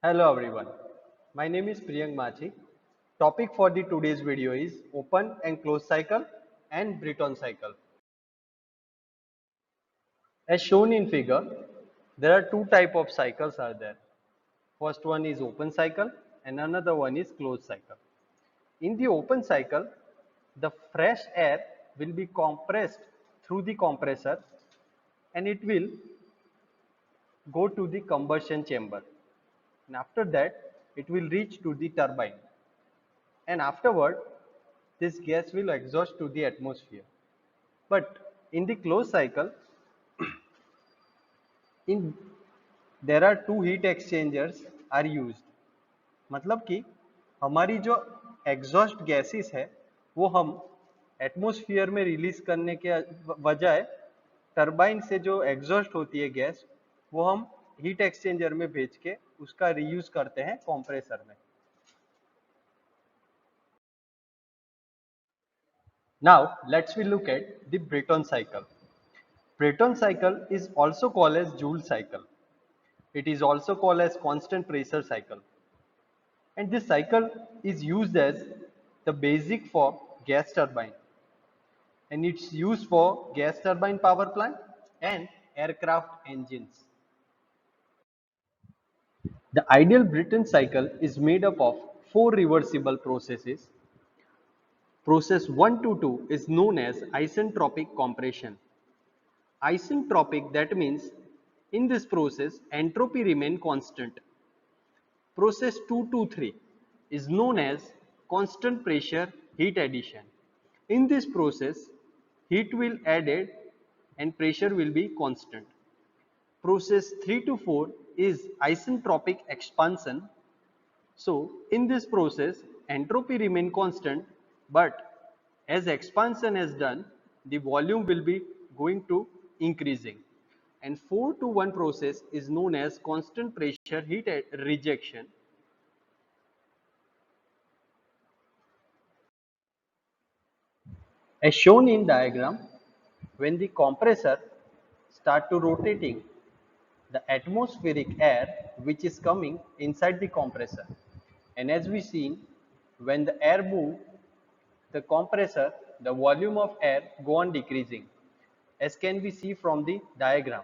Hello everyone, my name is Priyank Machi. Topic for the today's video is open and closed cycle and Breton cycle. As shown in figure, there are two type of cycles are there. First one is open cycle and another one is closed cycle. In the open cycle, the fresh air will be compressed through the compressor and it will go to the combustion chamber. And after that, it will reach to the turbine. And afterward this gas will exhaust to the atmosphere. But in the closed cycle, in there are two heat exchangers are used. मतलब कि हमारी जो exhaust gases है वो हम atmosphere में release करने के बजाय टरबाइन से जो एग्जॉस्ट होती है गैस वो हम हीट एक्सचेंजर में भेज के उसका रीयूज करते हैं कंप्रेसर में. Now let's we look at the Breton cycle. Breton cycle is also called as Joule cycle. It is also called as constant pressure cycle. And this cycle is used as the basic for gas turbine. And it's used for gas turbine power plant and aircraft engines. The ideal Breton cycle is made up of four reversible processes. Process 1 to 2 is known as isentropic compression. Isentropic, that means in this process entropy remain constant. Process 2 to 3 is known as constant pressure heat addition. In this process heat will added and pressure will be constant. Process 3 to 4 is isentropic expansion. So in this process entropy remain constant, but as expansion is done the volume will be going to increasing. And 4 to 1 process is known as constant pressure heat rejection. As shown in diagram, when the compressor start to rotating, the atmospheric air which is coming inside the compressor, and as we seen, when the air move, the compressor, the volume of air go on decreasing, as can we see from the diagram,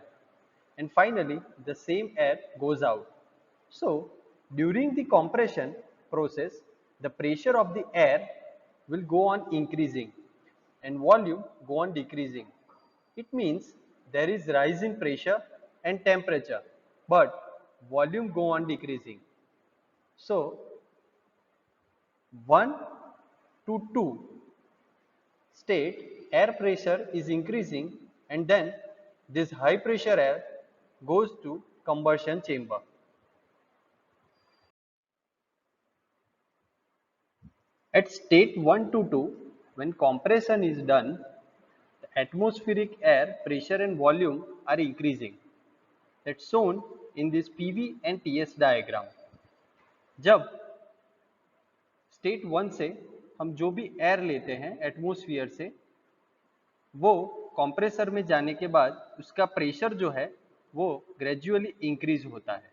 and finally the same air goes out. So during the compression process, the pressure of the air will go on increasing and volume go on decreasing. It means there is rise in pressure and temperature, but volume go on decreasing. So 1 to 2 state air pressure is increasing, and then this high pressure air goes to combustion chamber. At state 1 to 2, when compression is done, the atmospheric air pressure and volume are increasing. That's shown in this PV and TS diagram. जब state 1 से हम जो भी air लेते हैं atmosphere से, वो compressor में जाने के बाद उसका प्रेशर जो है वो ग्रेजुअली इंक्रीज होता है,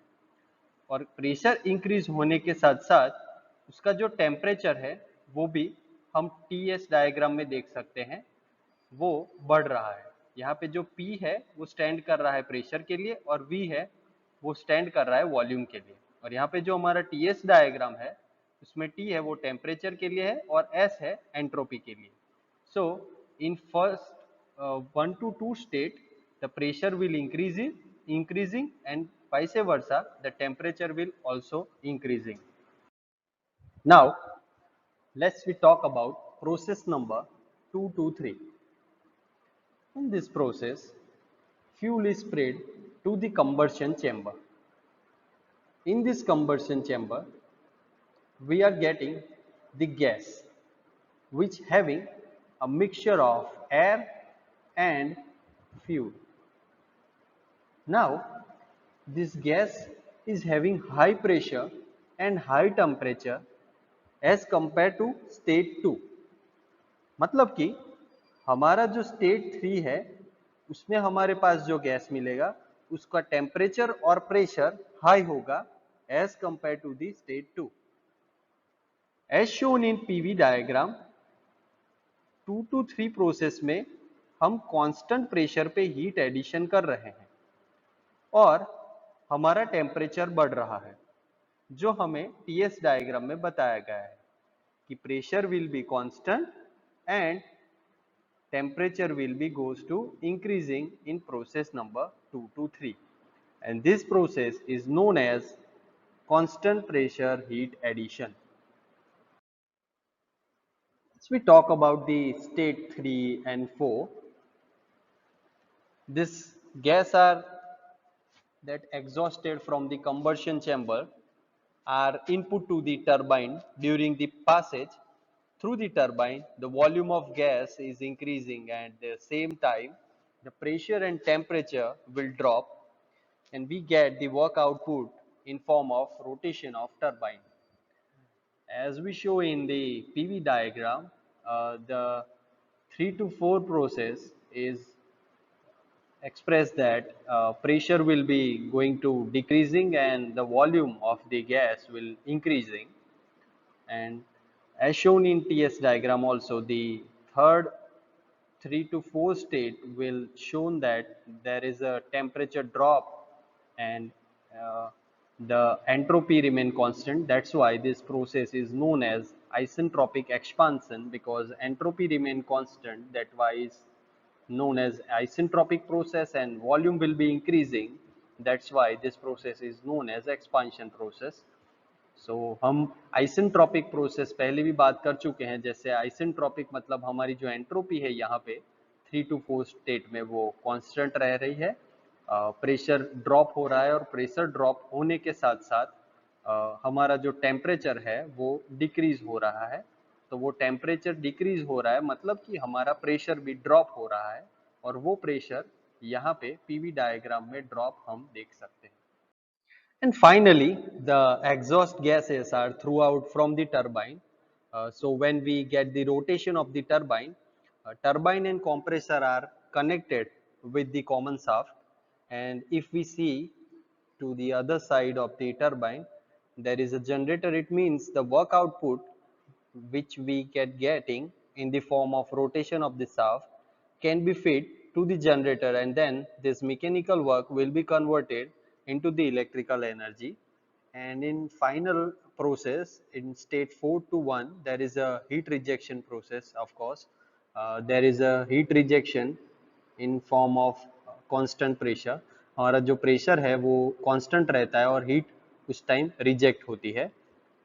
और प्रेशर इंक्रीज होने के साथ साथ उसका जो टेम्परेचर है वो भी हम टीएस डायग्राम में देख सकते हैं, वो बढ़ रहा है. यहाँ पे जो P है वो स्टैंड कर रहा है प्रेशर के लिए और V है वो स्टैंड कर रहा है वॉल्यूम के लिए. और यहाँ पे जो हमारा TS डायग्राम है उसमें T है वो टेम्परेचर के लिए है और S है एंट्रोपी के लिए. So in first 1 to 2 state the pressure will increasing and vice versa the temperature will also increasing. Now let's we talk about process number 2 to 3. In this process fuel is sprayed to the combustion chamber. In this combustion chamber we are getting the gas which having a mixture of air and fuel. Now this gas is having high pressure and high temperature as compared to state 2. मतलब कि हमारा जो state 3 है उसमें हमारे पास जो gas मिलेगा उसका टेम्परेचर और प्रेशर हाई होगा, as compared to the state 2. As shown in PV diagram, 2 to 3 process में हम कांस्टेंट प्रेशर पे हीट एडिशन कर रहे हैं और हमारा टेम्परेचर बढ़ रहा है, जो हमें टीएस डायग्राम में बताया गया है कि pressure will be constant and temperature will be goes to increasing in process number 2 to 3, and this process is known as constant pressure heat addition. As we talk about the state 3 and 4, this gas are that exhausted from the combustion chamber are input to the turbine. During the passage through the turbine, the volume of gas is increasing and at the same time the pressure and temperature will drop, and we get the work output in form of rotation of turbine. As we show in the PV diagram, the 3 to 4 process is express that pressure will be going to decreasing and the volume of the gas will increasing, and as shown in TS diagram also, the third 3 to 4 state will shown that there is a temperature drop and uh, the entropy remain constant. That's why this process is known as isentropic expansion, because entropy remain constant, that why is known as isentropic process, and volume will be increasing, that's why this process is known as expansion process. हम isentropic process पहले भी बात कर चुके हैं, जैसे isentropic मतलब हमारी जो एंट्रोपी है यहाँ पे 3 to 4 स्टेट में वो कांस्टेंट रह रही है, प्रेशर ड्रॉप हो रहा है और प्रेशर ड्रॉप होने के साथ साथ हमारा जो टेम्परेचर है वो डिक्रीज हो रहा है। तो वो टेम्परेचर डिक्रीज हो रहा है मतलब कि हमारा प्रेशर भी ड्रॉप हो रहा है, और वो प्रेशर यहाँ पे पीवी डायग्राम में ड्रॉप हम देख सकते हैं। And finally, the exhaust gases are throughout from the turbine. So when we get the rotation of the turbine, turbine and compressor are connected with the common shaft. And if we see to the other side of the turbine, there is a generator. It means the work output which we getting in the form of rotation of the shaft can be fed to the generator, and then this mechanical work will be converted into the electrical energy. And in final process in state 4 to 1, there is a heat rejection process. Of course, there is a heat rejection in form of constant pressure. हमारा जो pressure है वो constant रहता है और heat उस time reject होती है।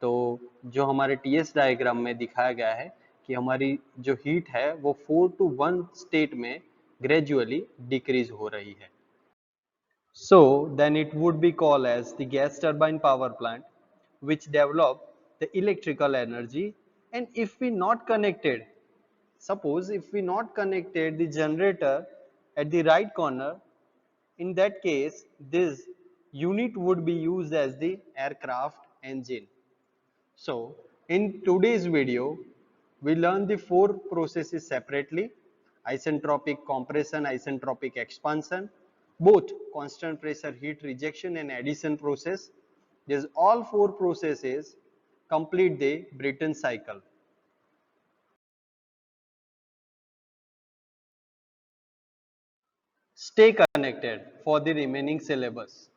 तो जो हमारे टीएस डायग्राम में दिखाया गया है कि हमारी जो हीट है वो 4 to 1 स्टेट में ग्रेजुअली डिक्रीज हो रही है। So then it would be called as the gas turbine power plant, which develop the electrical energy. And if we not connected, suppose if we not connected the generator at the right corner, in that case this unit would be used as the aircraft engine. So in today's video, we learn the 4 processes separately: isentropic compression, isentropic expansion, both constant pressure heat rejection and addition process. These all 4 processes complete the Brayton cycle. Stay connected for the remaining syllabus.